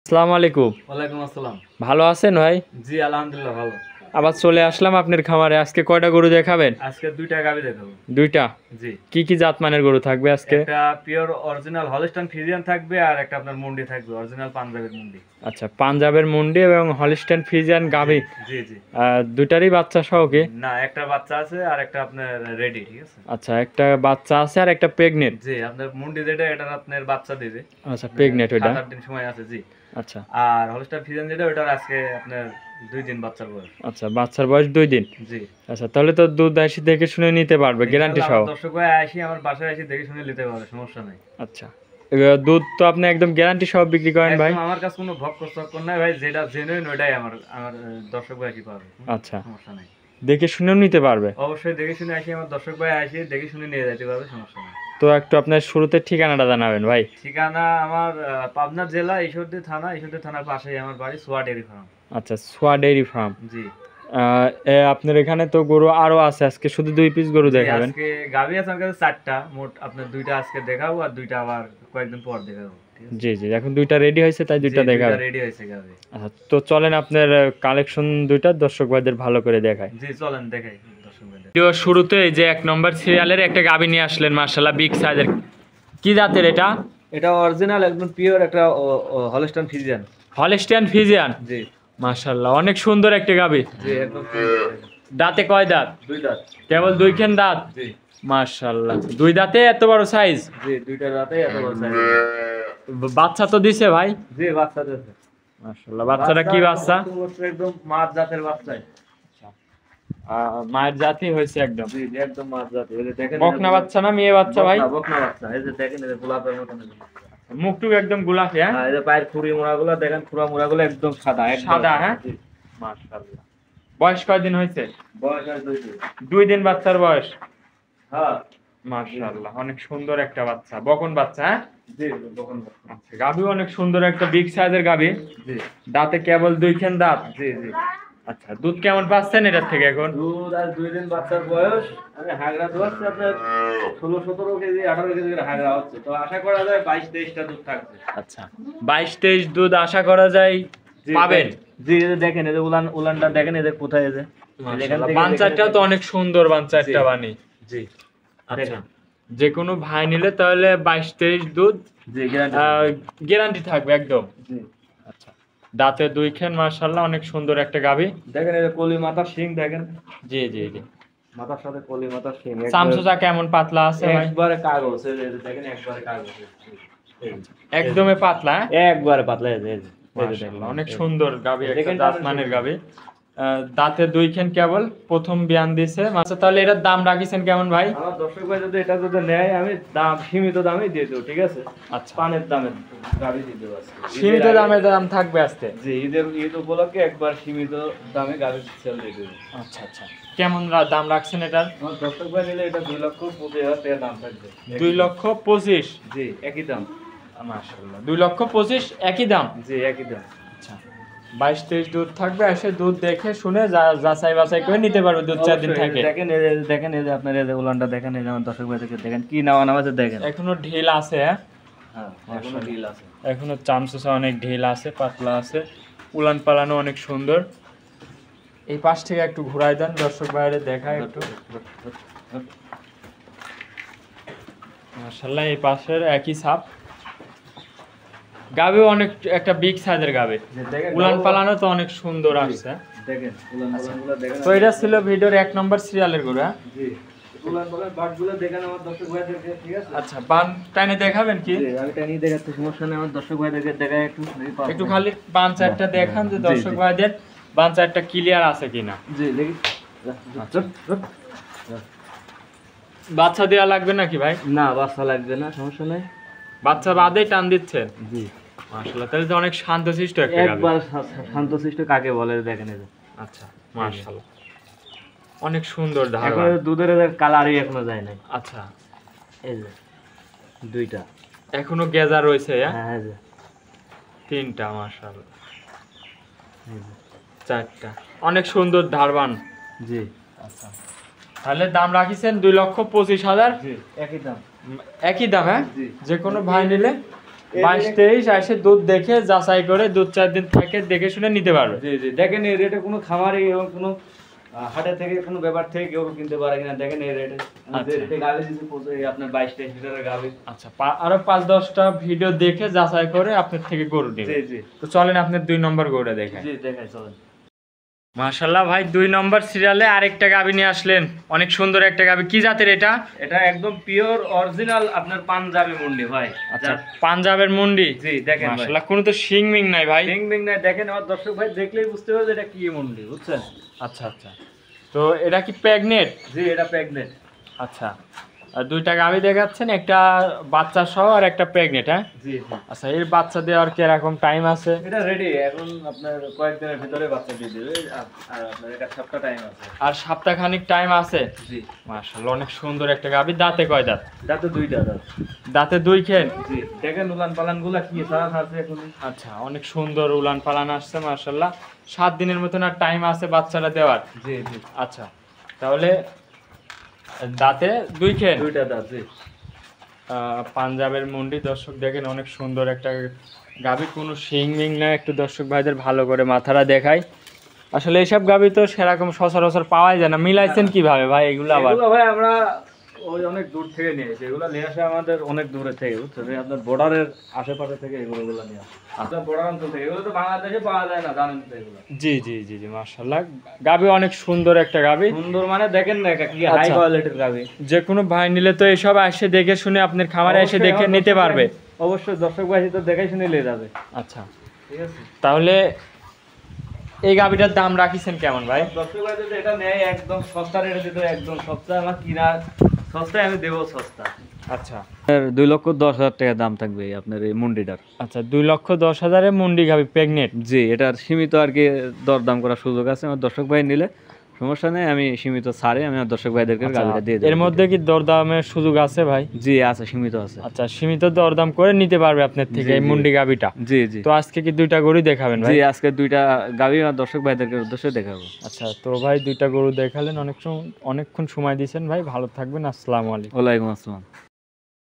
আসসালামু আলাইকুম। ওয়ালাইকুম আসসালাম। ভালো আছেন ভাই? জি আলহামদুলিল্লাহ ভালো। আবার চলে আসলাম আপনার খামারে। আজকে কয়টা গরু দেখাবেন? আজকে দুইটা গাভী দেখাবো। দুইটা। জি। কি কি জাতমানের গরু থাকবে আজকে? একটা পিওর অরিজিনাল হলস্টাইন ফ্রিজিয়ান থাকবে আর একটা আপনার মুন্ডি থাকবে, অরিজিনাল পাঞ্জাবের মুন্ডি। আচ্ছা, পাঞ্জাবের মুন্ডি এবং হলিস্টাইন ফ্রিজিয়ান গাভী। জি জি। দুইটারই বাচ্চা সহ কি? না, একটা বাচ্চা আছে আর একটা আপনার রেডি, ঠিক আছে? আচ্ছা, একটা বাচ্চা আছে আর একটা প্রেগনেন্ট। জি, আপনার মুন্ডি যেটা এটা আপনার বাচ্চা দিবে। আচ্ছা, প্রেগনেন্ট ওটা। 7-8 দিন সময় আছে। জি। আচ্ছা। আর হলস্টাইন ফ্রিজিয়ান যেটা ওটার আজকে আপনার 2 দিন বাচ্চার বয়স। আচ্ছা, বাচ্চার বয়স 2 দিন। জি। আচ্ছা, তাহলে তো দুধ আসি দেখে শুনে নিতে পারবে গ্যারান্টি সহ। দর্শক ভাই আসি আমার বাসায় এসে দেখে শুনে নিতে পারবে, সমস্যা নাই। আচ্ছা, দুধ তো আপনি একদম গ্যারান্টি সহ বিক্রি করেন ভাই? একদম আমার কাছে কোনো ভক্কর চক্কর নাই ভাই, যেটা জেনুইন ওটাই আমার আমার দর্শক ভাই কি পাবে। আচ্ছা, সমস্যা নাই। দেখে শুনেও নিতে পারবে? অবশ্যই দেখে শুনে আসি, আমার দর্শক ভাই আসি দেখে শুনে নিয়ে যেতে পারবে, সমস্যা নাই। তো একটু আপনার শুরুতে ঠিকানাটা জানাবেন ভাই। ঠিকানা আমার পাবনা জেলা ঈশ্বরদী থানা, ঈশ্বরদী থানার পাশেই আমার বাড়ি, সোয়া ডেয়ারি ফার্ম। আচ্ছা, সোয়া ডেইরি ফার্ম। জি। আপনার এখানে তো গরু আরো আছে, আজকে শুধু 2 পিস গরু দেখাবেন? আজকে গাভী আছে আমার কাছে 4টা, মোট আপনার 2টা আজকে দেখাবো আর 2টা আবার কয়েকদিন পর দেখাবো। জি জি, এখন 2টা রেডি হয়েছে তাই 2টা দেখাবেন। রেডি হয়েছে গাভী। আচ্ছা, তো চলেন আপনার কালেকশন 2টা দর্শক ভাইদের ভালো করে দেখাই। জি চলেন দেখাই দর্শক ভাইদের। ভিডিও শুরুতে এই যে 1 নম্বর সিরিয়ালের একটা গাভী নিয়ে আসলেন, মাশাআল্লাহ বিগ সাইজের। কি জাতের এটা? এটা অরিজিনাল একদম পিওর একটা হলস্টাইন ফ্রিজিয়ান। Holstein Friesian. জি। মাশাআল্লাহ, অনেক সুন্দর একটা গাভী। জি একদম। দাঁতে কয় দাঁত? 2 দাঁত। কেবল 2 খান দাঁত? জি। মাশাআল্লাহ, 2 দাঁতে এত বড় সাইজ? জি, 2টা দাঁতে এত বড় সাইজ। বাচ্চা তো দিছে ভাই? জি বাচ্চা দিয়েছে। মাশাআল্লাহ, বাচ্চাটা কি বাচ্চা? একদম মাছ জাতের বাচ্চা। মায়ের জাতি হয়েছে একদম। জি জি একদম মাছ জাত। এই যে দেখেন বকনা বাচ্চা না মেয়ে বাচ্চা ভাই? বকনা বাচ্চা। এই যে দেখেন এই যে গোলাপের মতন। মুখটুক একদম গোলাপি। হ্যাঁ, এই যে পায়ের খুঁড়ি মোড়াগুলো দেখেন, খুঁড়া মোড়াগুলো একদম সাদা, একদম সাদা। হ্যাঁ, জি। মাশাআল্লাহ। বয়স কয়দিন হয়েছে? বয়স আর 2 দিন। 2 দিন বাচ্চার বয়স। হ্যাঁ মাশাআল্লাহ, অনেক সুন্দর একটা বাচ্চা, বকন বাচ্চা। হ্যাঁ জি বকন বাচ্চা। আচ্ছা, গাভী অনেক সুন্দর একটা বিগ সাইজের গাভী। জি। দাঁতে কেবল 2 খান দাঁত। জি জি। আচ্ছা, দুধ কেমন পাচ্ছেন এটার থেকে এখন? দুধ আর 2 দিন বাচ্চার বয়স। আমি হাগরা দোয়াচ্ছি আপনার 16-17 কেজি 18 কেজি করে হাগরা হচ্ছে, তো আশা করা যায় 22-23টা দুধ থাকবে। আচ্ছা, 22-23 দুধ আশা করা যায় পাবেন। জি এই যে দেখেন এই যে উলানটা দেখেন, এই যে কোথায় এই যে বাচ্চাটাও তো অনেক সুন্দর বাচ্চাটা বানি। জি। আচ্ছা, যে কোনো ভাই নিলে তাহলে 22-23 দুধ জি গ্যারান্টি থাকবে একদম। জি। আচ্ছা, দাঁতে 2 খান, মাশাআল্লাহ অনেক সুন্দর একটা গাভী। দেখেন এই যে কলি মাথার শিং দেখেন। জি জি জি, মাথার সাথে কলি মাথার শিং চামচা কেমন পাতলা আছে ভাই? একবারে কাগজ। এই যে দেখেন একবারে কাগজ। একদমই পাতলা। একবারে পাতলা। এই যে মাশাআল্লাহ, অনেক সুন্দর গাভী, একটা জাতমানের গাভী। দাঁতে 2 খান, কেবল প্রথম বিয়ান দিছে। আচ্ছা, তাহলে এটার দাম রাখিছেন কেমন ভাই? আমার দর্শক ভাই যদি এটা যদি নেয় আমি দাম সীমিত দামে দিয়ে দেব, ঠিক আছে? আচ্ছা, পানের দামে গাড়ি দিয়ে দেব আজকে। সীমিত দামে দাম থাকবে আজকে? জি, ঈদ উপলক্ষে একবার সীমিত দামে গাড়ি সেল দিয়ে দেব। আচ্ছা আচ্ছা, কেমন দাম রাখছেন এটার? আমার দর্শক ভাই নিলে এটা 2,25,000 টাকা দাম থাকবে। 2,25,000? জি একই দাম। মাশাআল্লাহ, 2,25,000 একই দাম? জি একই দাম। আচ্ছা, 22-23 দুধ থাকবে, এসে দুধ দেখে শুনে যাচাই বাছাই করে নিতে পারবে, 2-4 দিন থাকে। দেখেন এই যে দেখেন এই যে আপনার এই যে উলানটা দেখেন, এই যে আমার দর্শক ভাই দেখেন কি নামা আছে দেখেন। এখনো ঢিল আছে। হ্যাঁ এখনো ঢিল আছে। এখনো চামচা অনেক ঢিল আছে, পাতলা আছে, উলান পালানো অনেক সুন্দর। এই পাশ থেকে একটু ঘুরাই দেন দর্শক বাইরে দেখায় একটু। মাশাআল্লাহ, এই পাশের একই ছাপ। গাবে অনেক একটা বিগ সাইজের গাবে, উলান পালানো তো অনেক সুন্দর আসছে। দেখেন উলান পালানগুলো দেখেন। তো এটা ছিল ভিডিওর 1 নম্বর সিরিয়ালের গরু। হ্যাঁ জি, উলান পালান বাটগুলো দেখেন আমার দর্শক ভাইদেরকে, ঠিক আছে? আচ্ছা, বান টাইনে দেখাবেন কি? জি আমি টানি দেখাতে সমস্যা নেই, আমার দর্শক ভাইদেরকে দেখায় একটু খালি বান চারটা দেখান যে দর্শক ভাইদের বান চারটা ক্লিয়ার আছে কিনা। জি দেখি। বাচ্চা দেওয়া লাগবে নাকি ভাই? না বাচ্চা লাগবে না, সমস্যা নাই। বাচ্চা বাদেই টান দিচ্ছেন? জি মাশাআল্লাহ, তাহলে তো অনেক শান্তশিষ্ট একটা গাভী। একবার শান্তশিষ্ট কাকে বলে দেখেন এই যে। আচ্ছা, মাশাআল্লাহ অনেক সুন্দর ধারণা। এখন দুধের কালারই এখনো যায় নাই। আচ্ছা, এই যে 2টা এখনো গেজা রয়েছে। হ্যাঁ এই যে 3টা, মাশাআল্লাহ 4টা, অনেক সুন্দর ধারবান। জি। আচ্ছা, তাহলে দাম রাখিছেন 2,25,000? জি একই দাম। একই দাম? হ্যাঁ, জি। যে কোনো ভাই নিলে 22-23 এসে দুধ দেখে যাচাই করে 2-4 দিন থাকে দেখে শুনে নিতে পারবে। জি জি, দেখেন এই রেটে কোনো খামারি এবং কোনো হাটে থেকে কোনো ব্যাপার থেকে কেউ কিনতে পারে কিনা, দেখেন এই রেটে গাভি দিচ্ছি আপনার 22-23 লিটারের গাভি। আচ্ছা, আরো 5-10টা ভিডিও দেখে যাচাই করে আপনার থেকে গরু নেবে। জি জি, তো চলেন আপনার 2 নম্বর গরুটা দেখেন। জি দেখাই চলেন। মাশাআল্লাহ ভাই, 2 নম্বর সিরিয়ালে আরেকটা গাভী নিয়ে আসলেন, অনেক সুন্দর একটা গাভী। কি জাতের এটা? এটা একদম পিওর অরিজিনাল আপনার পাঞ্জাবি মুন্ডি ভাই। আচ্ছা, পাঞ্জাবের মুন্ডি। জি দেখেন মাশাআল্লাহ, কোনো তো শিং মিং নাই ভাই। বিং বিং নাই, দেখেন আমার দর্শক ভাই দেখলেই বুঝতে পারবে এটা কি মুন্ডি, বুঝছেন? আচ্ছা আচ্ছা, তো এটা কি প্রেগনেন্ট? জি এটা প্রেগনেন্ট। আচ্ছা, আর 2টা গাভী দেখাচ্ছেন, একটা বাচ্চা সহ আর একটা প্রেগনেন্ট, হ্যাঁ? জি জি। আচ্ছা, এর বাচ্চা দেওয়ার কি এরকম টাইম আছে? এটা রেডি, এখন আপনার কয়েকদিনের ভিতরে বাচ্চা দিয়ে দেবে। আর আপনার এটা সপ্তাহ টাইম আছে। আর সপ্তাহখানিক টাইম আছে। জি মাশাআল্লাহ, অনেক সুন্দর একটা গাভী। দাঁতে কয় দাঁত? দাঁতে 2টা দাঁত। দাঁতে 2 খেন। জি দেখেন উলান পালান গুলা কি সারা আছে এখন। আচ্ছা, অনেক সুন্দর উলান পালান আসছে মাশাআল্লাহ। 7 দিনের মতন আর টাইম আছে বাচ্চাটা দেওয়ার। জি জি। আচ্ছা, তাহলে দাঁতে 2 খেন। 2টা দাঁত। জি পাঞ্জাবের মুন্ডি, দর্শক দেখেন অনেক সুন্দর একটা গাভী, কোনো শিং মিং না। একটু দর্শক ভাইদের ভালো করে মাথাটা দেখাই। আসলে এইসব গাভী তো সেরকম সচরাচর পাওয়াই যায় না। মিলাইছেন কিভাবে ভাই এগুলো? আবার এগুলো ভাই আমরা ওই অনেক দূর থেকে নিয়ে এসে, এগুলো নিয়ে আসে আমাদের অনেক দূরে থেকে, বুঝছেন? এই আপনার বর্ডারের আশেপাশে থেকে এগুলো নিয়ে আসে। আপনার বর্ডার অঞ্চল থেকে, এগুলো তো বাংলাদেশে পাওয়া যায় না, জানেন তো এগুলো। জি জি জি জি, মাশাআল্লাহ, গাভী অনেক সুন্দর একটা গাভী। সুন্দর মানে দেখেন না কি হাই আচ্ছা। কোয়ালিটির গাভি। যে কোনো ভাই নিলে তো এসব এসে দেখে শুনে আপনার খামারে এসে দেখে নিতে পারবে। অবশ্যই দর্শক ভাই তো দেখাই শুনে নিয়ে যাবে। আচ্ছা, ঠিক আছে, তাহলে এই গাভীটার দাম রাখিছেন কেমন ভাই? দর্শক ভাই যদি এটা নেয় একদম সস্তা রেটে দিতে, একদম সস্তা, আমার কিনা সস্তায় আমি দেবো সস্তা। আচ্ছা 2,10,000 টাকা দাম থাকবে আপনার এই মুন্ডিটার। আচ্ছা, 2,10,000 মুন্ডি গাভী প্রেগনেন্ট। জি, এটার সীমিত আর কি দরদাম করার সুযোগ আছে। আমার দর্শক ভাই নিলে সমস্যা নেই, আমি সীমিত ছাড়ে আমি আমার দর্শক ভাইদেরকে গাড়িটা দিয়ে দেব। এর মধ্যে কি দরদামের সুযোগ আছে ভাই? জি আছে, সীমিত আছে। আচ্ছা, সীমিত দরদাম করে নিতে পারবে আপনার থেকে এই মুন্ডি গাভীটা। জি জি। তো আজকে কি 2টা গরু দেখাবেন ভাই? জি আজকে 2টা গাভী আমার দর্শক ভাইদেরকে উদ্দেশ্যে দেখাবো। আচ্ছা, তো ভাই 2টা গরু দেখালেন, অনেকক্ষণ সময় দিয়েছেন ভাই, ভালো থাকবেন। আসসালামু আলাইকুম। ওয়ালাইকুম আসসালাম।